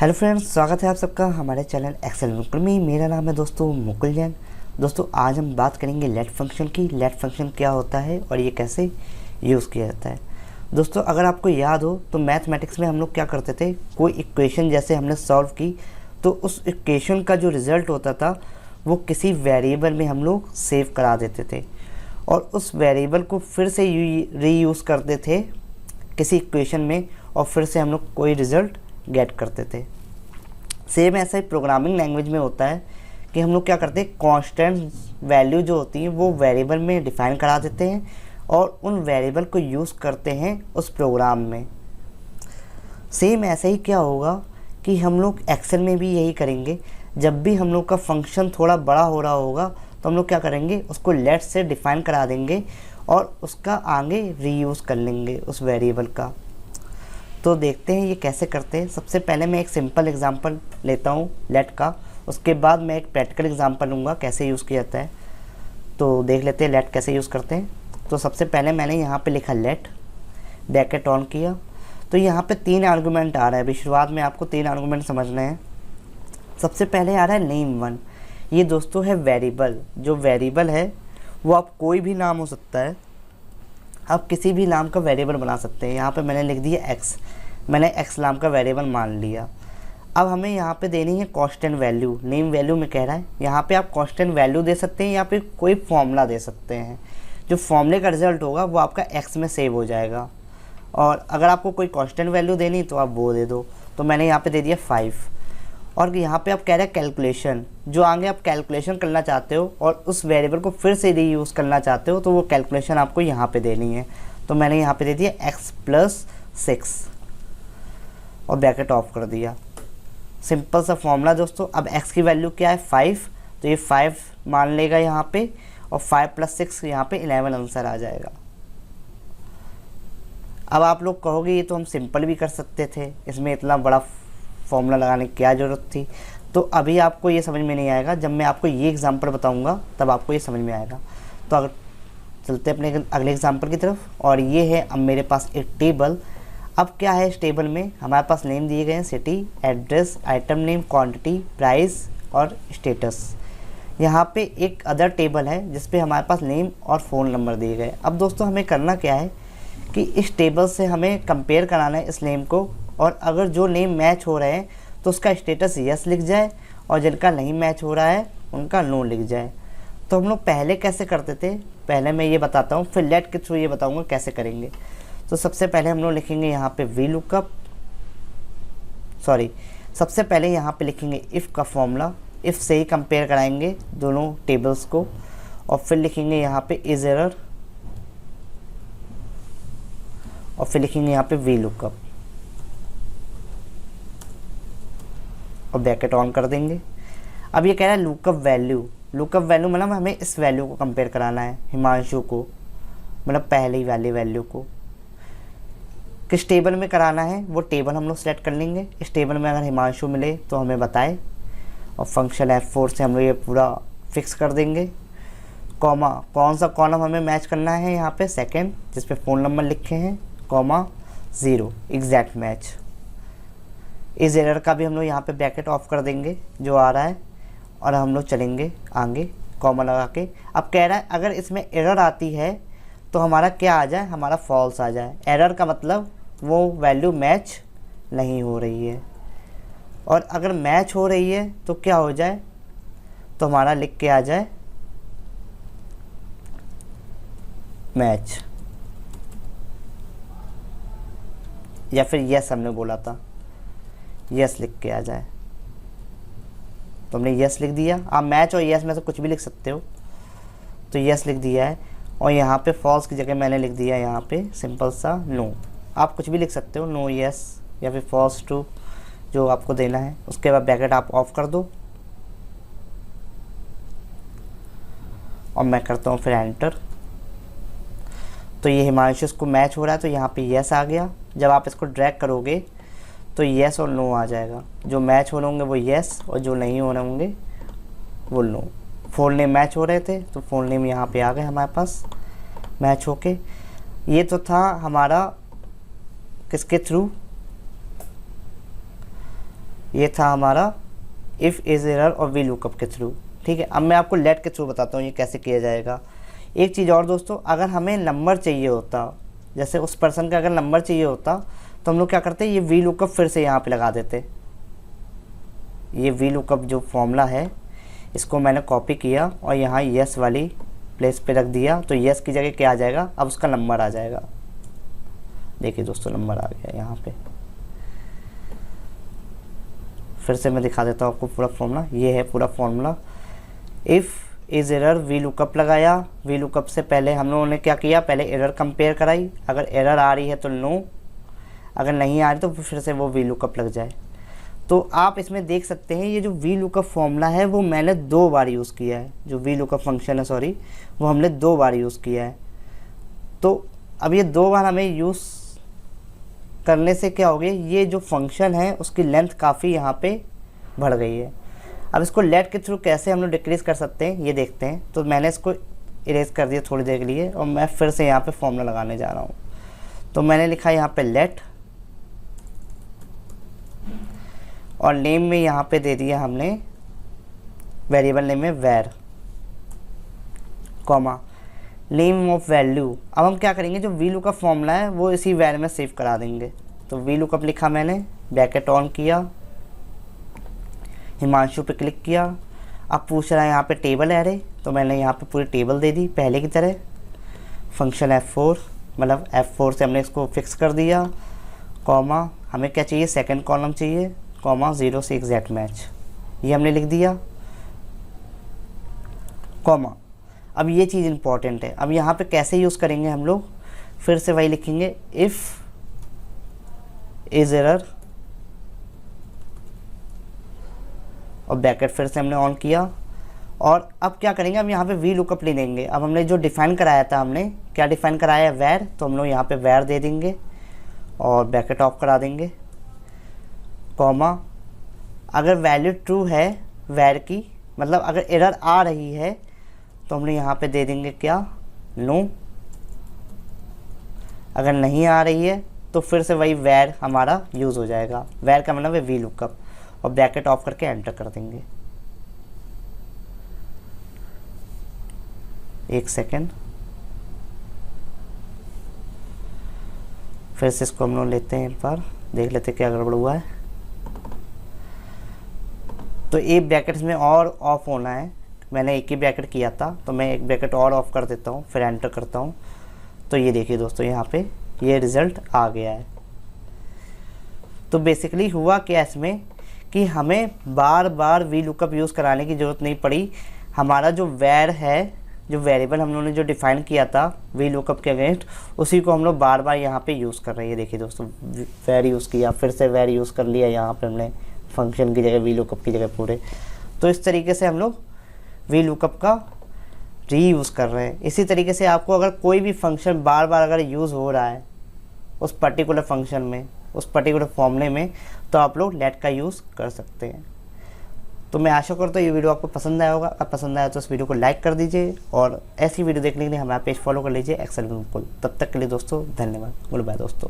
Hello friends, स्वागत है आप सबका हमारे चैनल एक्सेल मुकुल में। मेरा नाम है दोस्तों मुकुल जैन। दोस्तों आज हम बात करेंगे लेट फंक्शन की। लेट फंक्शन क्या होता है और ये कैसे यूज़ किया जाता है। दोस्तों अगर आपको याद हो तो मैथमेटिक्स में हम लोग क्या करते थे, कोई इक्वेशन जैसे हमने सॉल्व की तो उस इक्वेशन का जो रिज़ल्ट होता था वो किसी वेरिएबल में हम लोग सेव करा देते थे और उस वेरिएबल को फिर से रीयूज़ करते थे किसी इक्वेशन में और फिर से हम लोग कोई रिज़ल्ट गेट करते थे। सेम ऐसा ही प्रोग्रामिंग लैंग्वेज में होता है कि हम लोग क्या करते हैं, कांस्टेंट वैल्यू जो होती है वो वेरिएबल में डिफ़ाइन करा देते हैं और उन वेरिएबल को यूज़ करते हैं उस प्रोग्राम में। सेम ऐसा ही क्या होगा कि हम लोग एक्सेल में भी यही करेंगे। जब भी हम लोग का फंक्शन थोड़ा बड़ा हो रहा होगा तो हम लोग क्या करेंगे, उसको लेट से डिफ़ाइन करा देंगे और उसका आगे रीयूज़ कर लेंगे उस वेरिएबल का। तो देखते हैं ये कैसे करते हैं। सबसे पहले मैं एक सिंपल एग्जांपल लेता हूँ लेट का, उसके बाद मैं एक प्रैक्टिकल एग्जांपल लूँगा कैसे यूज़ किया जाता है। तो देख लेते हैं लेट कैसे यूज़ करते हैं। तो सबसे पहले मैंने यहाँ पे लिखा लेट, ब्रैकेट ऑन किया। तो यहाँ पे 3 आर्गूमेंट आ रहा है। अभी शुरुआत में आपको 3 आर्गूमेंट समझना है। सबसे पहले आ रहा है नेम1। ये दोस्तों है वेरिएबल। जो वेरिएबल है वो आप कोई भी नाम हो सकता है, आप किसी भी नाम का वेरिएबल बना सकते हैं। यहाँ पे मैंने लिख दिया x, मैंने x नाम का वेरिएबल मान लिया। अब हमें यहाँ पे देनी है कांस्टेंट वैल्यू। नेम वैल्यू में कह रहा है यहाँ पे आप कांस्टेंट वैल्यू दे सकते हैं या फिर कोई फॉर्मूला दे सकते हैं। जो फॉर्मूले का रिजल्ट होगा वो आपका x में सेव हो जाएगा और अगर आपको कोई कांस्टेंट वैल्यू देनी तो आप वो दे दो। तो मैंने यहाँ पे दे दिया 5 और यहाँ पे आप कह रहे हैं कैलकुलेशन। जो आगे आप कैलकुलेशन करना चाहते हो और उस वेरिएबल को फिर से रीयूज़ करना चाहते हो तो वो कैलकुलेशन आपको यहाँ पे देनी है। तो मैंने यहाँ पे दे दिया x + 6 और ब्रैकेट ऑफ कर दिया। सिंपल सा फॉर्मूला दोस्तों। अब x की वैल्यू क्या है 5, तो ये 5 मान लेगा यहाँ पे और 5 + 6 यहाँ पे 11 आंसर आ जाएगा। अब आप लोग कहोगे ये तो हम सिंपल भी कर सकते थे, इसमें इतना बड़ा फॉर्मूला लगाने की क्या ज़रूरत थी। तो अभी आपको ये समझ में नहीं आएगा, जब मैं आपको ये एग्जांपल बताऊंगा तब आपको ये समझ में आएगा। तो अगर चलते अपने अगले एग्जांपल की तरफ। और ये है अब मेरे पास एक टेबल। अब क्या है इस टेबल में, हमारे पास नेम दिए गए हैं city, address, item name, quantity, price और स्टेटस। यहाँ पे एक अदर टेबल है जिस पे हमारे पास नेम और फ़ोन नंबर दिए गए। अब दोस्तों हमें करना क्या है कि इस टेबल से हमें कंपेयर कराना है इस नेम को, और अगर जो नेम मैच हो रहे हैं तो उसका स्टेटस यस लिख जाए और जिनका नहीं मैच हो रहा है उनका नो लिख जाए। तो हम लोग पहले कैसे करते थे, पहले मैं ये बताता हूँ, फिर लेट के थ्रू ये बताऊँगा कैसे करेंगे। तो सबसे पहले हम लोग लिखेंगे यहाँ पे सबसे पहले यहाँ पे लिखेंगे इफ़ का फॉर्मूला। इफ़ से ही कंपेयर कराएंगे दोनों टेबल्स को और फिर लिखेंगे यहाँ पे इज एरर और फिर लिखेंगे यहाँ पे VLOOKUP और ब्रैकेट ऑन कर देंगे। अब ये कह रहा है लुकअप वैल्यू। लुकअप वैल्यू मतलब हमें इस वैल्यू को कंपेयर कराना है, हिमांशु को, मतलब पहले वाली वैल्यू को। किस टेबल में कराना है वो टेबल हम लोग सेलेक्ट कर लेंगे। इस टेबल में अगर हिमांशु मिले तो हमें बताए और फंक्शन F4 से हम लोग ये पूरा फिक्स कर देंगे। कॉमा, कौन सा कॉलम हमें मैच करना है यहाँ पे, सेकेंड, जिस पे फ़ोन नंबर लिखे हैं, कॉमा 0, एग्जैक्ट मैच। इस एरर का भी हम लोग यहाँ पे ब्रैकेट ऑफ कर देंगे जो आ रहा है और हम लोग चलेंगे आगे कॉमा लगा के। अब कह रहा है अगर इसमें एरर आती है तो हमारा क्या आ जाए, हमारा फॉल्स आ जाए। एरर का मतलब वो वैल्यू मैच नहीं हो रही है, और अगर मैच हो रही है तो क्या हो जाए, तो हमारा लिख के आ जाए मैच, या फिर यस हमने बोला था, यस लिख के आ जाए। तो हमने यस लिख दिया। आप मैच और यस में से कुछ भी लिख सकते हो। तो यस लिख दिया है और यहाँ पे फॉल्स की जगह मैंने लिख दिया यहाँ पे सिंपल सा नो। आप कुछ भी लिख सकते हो, नो यस या फिर फॉल्स ट्रू, जो आपको देना है। उसके बाद ब्रैकेट आप ऑफ कर दो और मैं करता हूँ फिर एंटर। तो ये हिमांशु को मैच हो रहा है तो यहाँ पे यस आ गया। जब आप इसको ड्रैग करोगे तो यस और नो आ जाएगा। जो मैच हो रहे होंगे वो यस और जो नहीं हो रहे होंगे वो नो। फोन नेम मैच हो रहे थे तो फोन नेम यहाँ पे आ गए हमारे पास मैच होके। ये तो था हमारा किसके थ्रू, ये था हमारा इफ़ इज एरर और वी लुकअप के थ्रू। ठीक है, अब मैं आपको लेट के थ्रू बताता हूँ ये कैसे किया जाएगा। एक चीज़ और दोस्तों, अगर हमें नंबर चाहिए होता, जैसे उस पर्सन का अगर नंबर चाहिए होता, तो हम लोग क्या करते, ये वी लुकअप फिर से यहाँ पे लगा देते। ये वी लुकअप जो फॉर्मूला है इसको मैंने कॉपी किया और यहाँ यस वाली प्लेस पे रख दिया, तो यस की जगह क्या आ जाएगा, अब उसका नंबर आ जाएगा। देखिए दोस्तों, नंबर आ गया यहाँ पे। फिर से मैं दिखा देता हूँ आपको पूरा फॉर्मूला। ये है पूरा formula. If is error, V lookup लगाया। वी लुकअप से पहले हम लोगों ने क्या किया, पहले एरर कंपेयर कराई। अगर एरर आ रही है तो नो, अगर नहीं आ रही तो फिर से वो वी लुकअप लग जाए। तो आप इसमें देख सकते हैं ये जो वी लुकअप फॉर्मूला है वो मैंने 2 बार यूज़ किया है। जो वी लुकअप फंक्शन है, सॉरी, वो हमने 2 बार यूज़ किया है। तो अब ये 2 बार हमें यूज़ करने से क्या हो गया, ये जो फंक्शन है उसकी लेंथ काफ़ी यहाँ पे बढ़ गई है। अब इसको लेट के थ्रू कैसे हम लोग डिक्रीज़ कर सकते हैं ये देखते हैं। तो मैंने इसको इरेज कर दिया थोड़ी देर के लिए और मैं फिर से यहाँ पे फॉर्मूला लगाने जा रहा हूँ। तो मैंने लिखा यहाँ पे लेट और नेम में यहाँ पे दे दिया हमने, वेरिएबल नेम में वैर, कॉमा नेम ऑफ वैल्यू। अब हम क्या करेंगे, जो वी लुकअप फॉर्मूला है वो इसी वैर में सेव करा देंगे। तो वी लुकअप लिखा मैंने, ब्रैकेट ऑन किया, हिमांशु पे क्लिक किया। अब पूछ रहा है यहाँ पे टेबल एरे, तो मैंने यहाँ पे पूरी टेबल दे दी पहले की तरह। फंक्शन F4, मतलब F4 से हमने इसको फिक्स कर दिया, कॉमा हमें क्या चाहिए, सेकंड कॉलम चाहिए, कॉमा 0 से एग्जैक्ट मैच, ये हमने लिख दिया, कॉमा। अब ये चीज़ इंपॉर्टेंट है। अब यहाँ पे कैसे यूज़ करेंगे हम लोग, फिर से वही लिखेंगे, इफ़ इज एरर और ब्रैकेट फिर से हमने ऑन किया। और अब क्या करेंगे, हम यहाँ पे वी लुकअप ले लेंगे। अब हमने जो डिफ़ाइन कराया था, हमने क्या डिफ़ाइन कराया है, वैर, तो हम लोग यहाँ पे वैर दे देंगे और ब्रैकेट ऑफ करा देंगे, कॉमा अगर वैल्यू ट्रू है वैर की, मतलब अगर एरर आ रही है तो हमने यहाँ पे दे देंगे क्या, नो। अगर नहीं आ रही है तो फिर से वही वैर हमारा यूज़ हो जाएगा। वैर का मतलब है वी लुकअप, और ब्रैकेट ऑफ करके एंटर कर देंगे। एक सेकेंड, फिर से इसको हम लोग लेते हैं, एक बार देख लेते हैं क्या गड़बड़ हुआ है। तो एक ब्रैकेट्स में और ऑफ होना है, मैंने एक ही ब्रैकेट किया था तो मैं एक ब्रैकेट और ऑफ कर देता हूँ, फिर एंटर करता हूँ। तो ये देखिए दोस्तों, यहाँ पे ये रिज़ल्ट आ गया है। तो बेसिकली हुआ क्या इसमें कि हमें बार बार वी लुकअप यूज़ कराने की ज़रूरत नहीं पड़ी। हमारा जो वैर है, जो वेरिएबल हम लोगों ने जो डिफ़ाइन किया था वी लुकअप के अगेंस्ट, उसी को हम लोग बार बार यहाँ पे यूज़ कर रहे हैं। देखिए दोस्तों, वैर यूज़ किया, फिर से वैर यूज़ कर लिया यहाँ पे हमने, फंक्शन की जगह वी लुकअप की जगह पूरे। तो इस तरीके से हम लोग वी लुकअप का रीयूज़ कर रहे हैं। इसी तरीके से आपको अगर कोई भी फंक्शन बार बार अगर यूज़ हो रहा है उस पर्टिकुलर फंक्शन में, उस पर्टिकुलर फॉर्मूले में, तो आप लोग लेट का यूज़ कर सकते हैं। तो मैं आशा करता हूँ ये वीडियो आपको पसंद आया होगा। अगर पसंद आया तो इस वीडियो को लाइक कर दीजिए और ऐसी वीडियो देखने के लिए हमारा पेज फॉलो कर लीजिए एक्सेल में मुकुल। तब तक के लिए दोस्तों धन्यवाद, गुड बाय दोस्तों।